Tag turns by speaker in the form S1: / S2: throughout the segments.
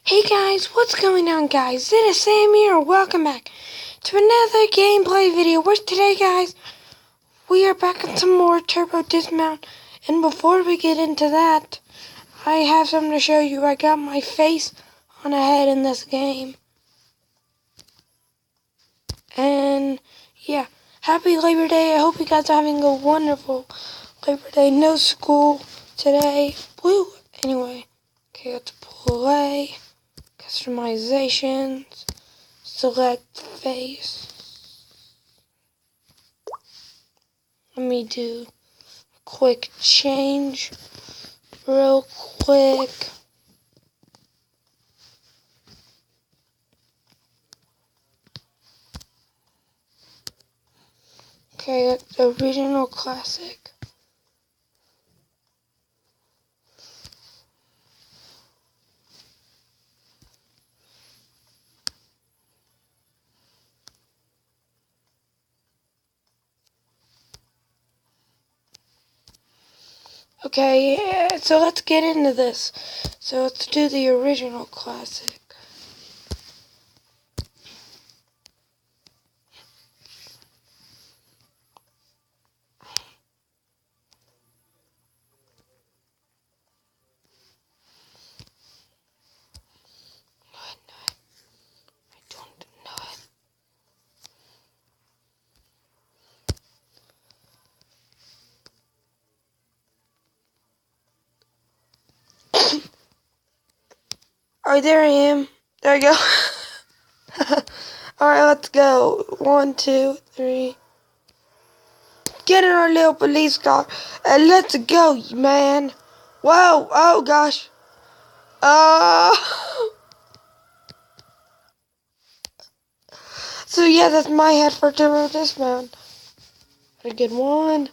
S1: Hey guys, what's going on guys? It is Sam here. Welcome back to another gameplay video. Where today guys, we are back on some more Turbo Dismount. And before we get into that, I have something to show you. I got my face on a head in this game. And yeah, happy Labor Day. I hope you guys are having a wonderful Labor Day. No school today. Woo! Anyway, okay, let's play. Customizations, select face. Let me do a quick change real quick. Okay, original classic. Okay, yeah, so let's get into this. So let's do the original classic. I don't know it. Alright, there I am. There I go. Alright, let's go. 1, 2, 3. Get in our little police car and let's go, man. Whoa, oh gosh. So yeah, that's my head for Turbo Dismount. Pretty good. 1,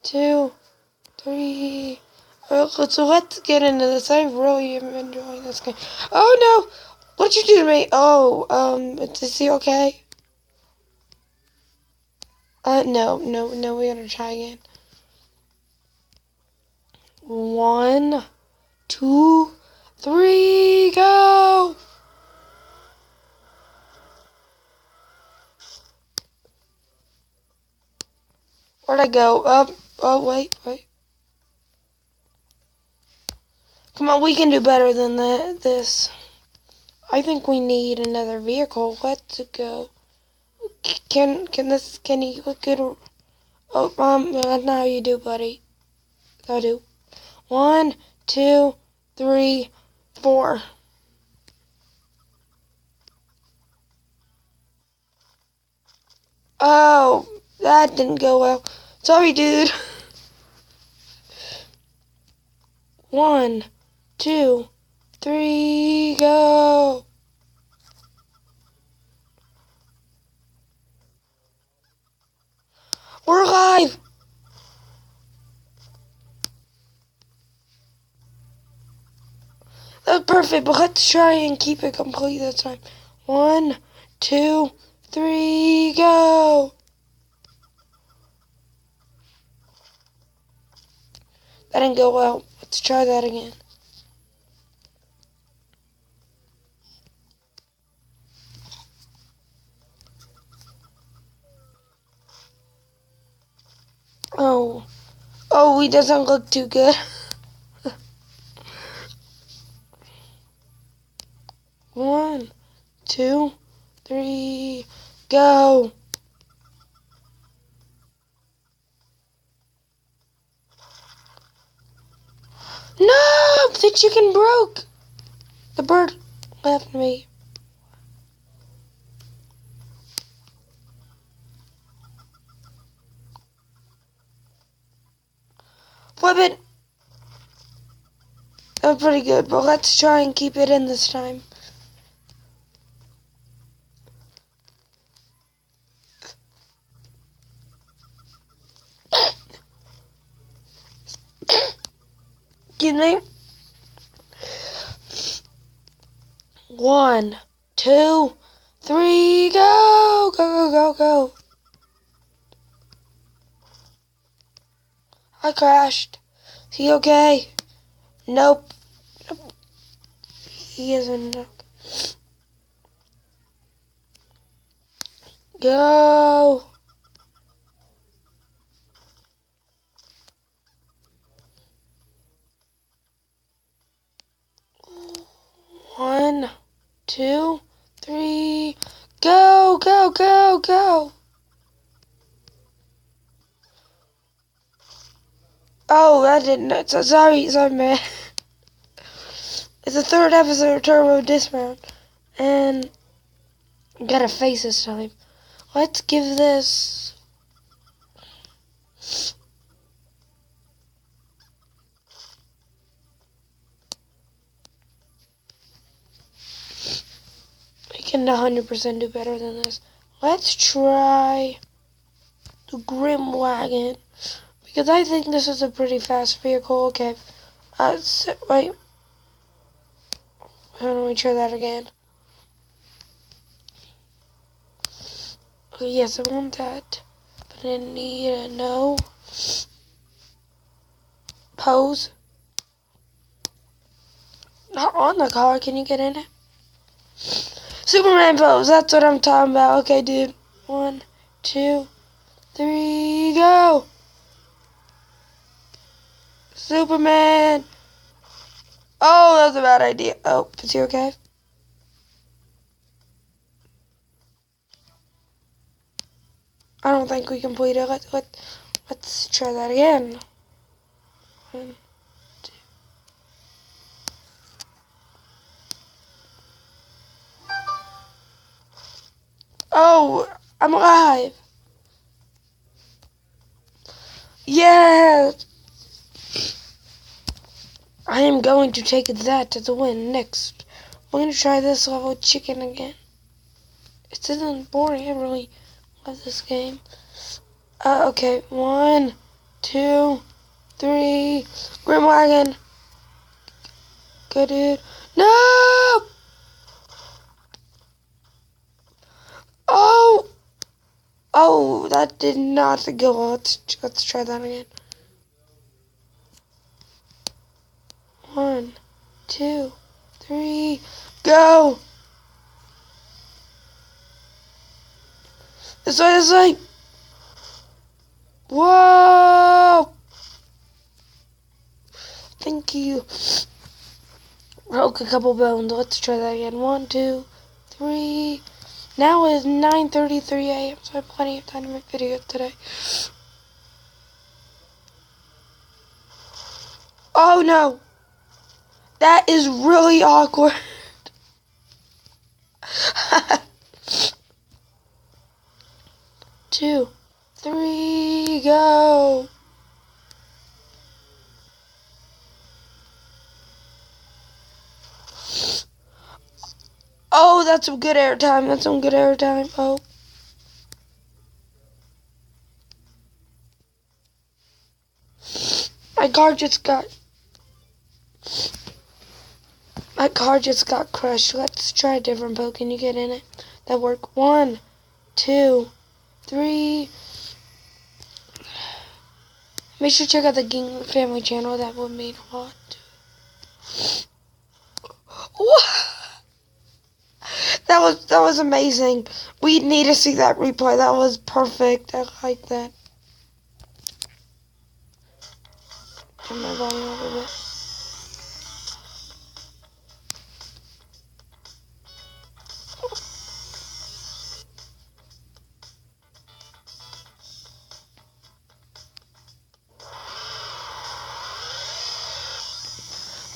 S1: 2, 3. So let's get into this. I really am enjoying this game. Oh no! What'd you do to me? Oh, is he okay? No, we gotta try again. 1, 2, 3, go! Where'd I go? Oh, wait. Come on, we can do better than this. I think we need another vehicle. Let's go. Can you look good? Oh, that's not how you do, buddy. I do. 1, 2, 3, 4. Oh, that didn't go well. Sorry, dude. 1, 2, 3, go. We're alive. That's perfect, but let's try and keep it complete this time. 1, 2, 3, go. That didn't go well. Let's try that again. Oh, he doesn't look too good. 1, 2, 3, go. No! The chicken broke. The bird left me. Flip it. That was pretty good, but let's try and keep it in this time. Excuse me. 1, 2, 3, go! Go. I crashed. Is he okay? Nope. he isn't. Go. One, two, three. Go, go, go, go. Oh, I didn't. Sorry, man. It's the third episode of Turbo Dismount, and I got a face this time. Let's give this. We can 100% do better than this. Let's try the Grim Wagon, because I think this is a pretty fast vehicle. Okay, wait. How do we try that again? Okay, yes, I want that, but I need a no pose. Not on the car. Can you get in it? Superman pose. That's what I'm talking about. Okay, dude. 1, 2, 3, go. Superman. Oh, that was a bad idea. Oh, is he okay? I don't think we completed it. Let's try that again. 1, 2. Oh, I'm alive. Yes. I am going to take that to the win. Next, we're going to try this level chicken again. It isn't boring. I really love this game. Okay. 1, 2, 3. Grim Wagon. Good dude. No! Oh! Oh, that did not go well. Let's try that again. 1, 2, 3, go! This way, this way! Whoa! Thank you. Broke a couple bones. Let's try that again. 1, 2, 3. Now it is 9:33 a.m., so I have plenty of time to make videos today. Oh no! That is really awkward. 2, 3, go! Oh, that's some good airtime. That's some good airtime. Oh. My car just got crushed. Let's try a different boat. Can you get in it? That worked. 1, 2, 3. Make sure to check out the Ging Family channel. That would mean a lot. That was amazing. We need to see that replay. That was perfect. I like that. Turn my volume up a bit.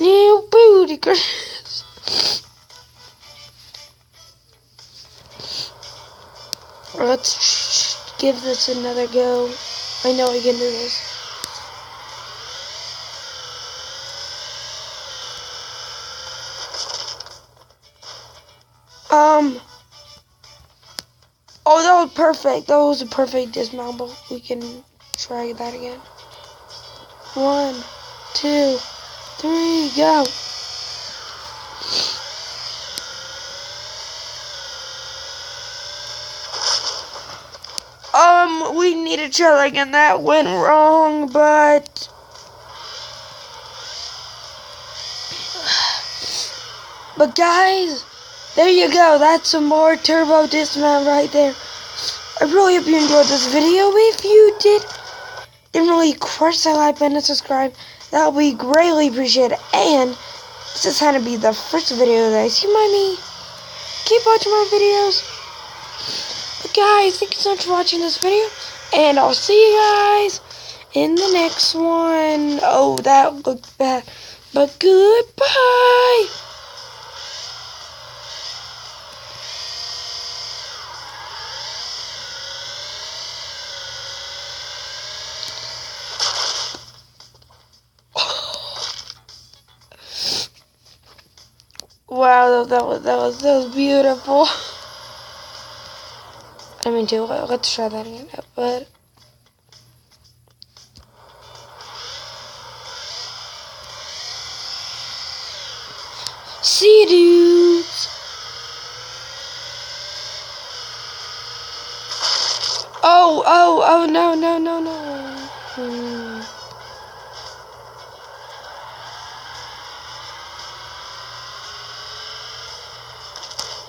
S1: New booty Chris. Let's give this another go. I know we can do this. Oh, that was perfect. That was a perfect dismount, but we can try that again. 1, 2, 3, go. We need to try that again. That went wrong, but But guys, there you go. That's some more turbo dismount right there. I really hope you enjoyed this video. If you did, then really crush that like button and subscribe. That would be greatly appreciated. And this is going to be the first video that I see me. Keep watching my videos. But guys, thank you so much for watching this video. And I'll see you guys in the next one. Oh, that looked bad. But goodbye. Wow, that was beautiful. I mean, let's try that again. But see you, dudes. Oh, no.